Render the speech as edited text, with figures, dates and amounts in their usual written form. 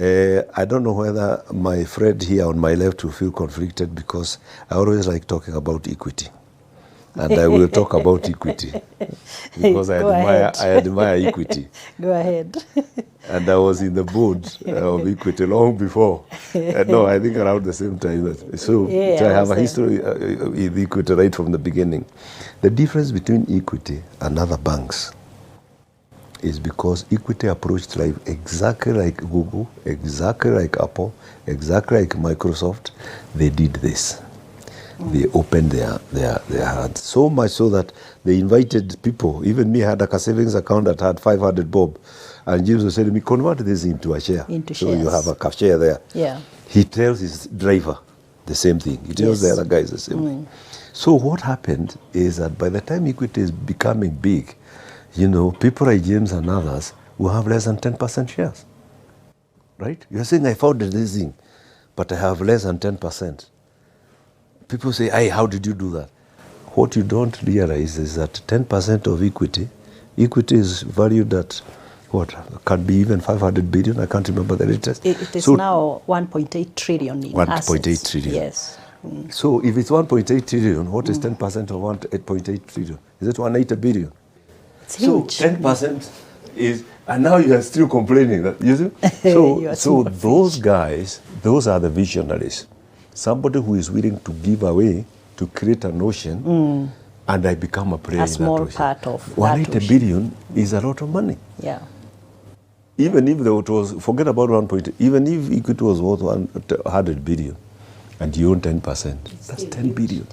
I don't know whether my friend here on my left will feel conflicted because I always like talking about equity. And I will talk about equity because I admire equity. Go ahead. And I was in the board of equity long before. No, I think around the same time. So I have a history with equity right from the beginning. The difference between equity and other banks is because equity approached life exactly like Google, exactly like Apple, exactly like Microsoft. They did this. They opened their hearts. So much so that they invited people. Even me had a savings account that had 500 bob. And James was telling me, convert this into a share. Into so shares. You have a share there. Yeah. He tells his driver the same thing. He tells the other guys the same thing. So what happened is that by the time equity is becoming big, you know, people like James and others will have less than 10% shares. Right? You're saying, I founded this thing, but I have less than 10%. People say, hey, how did you do that? What you don't realize is that 10% of equity is valued at, what, can be even 500 billion, I can't remember the latest. It is now 1.8 trillion in 1.8 trillion. Yes. So if it's 1.8 trillion, what is 10% of 8.8 trillion? Is it 180 billion? It's huge. So 10% is, and now you are still complaining that, you see? So those guys, those are the visionaries. Somebody who is willing to give away to create an ocean, and I become a player in that ocean. A small part of 180 billion is a lot of money. Yeah. Even if it was, forget about 1.8, even if equity was worth 100 billion, and you own 10%, that's 10 billion.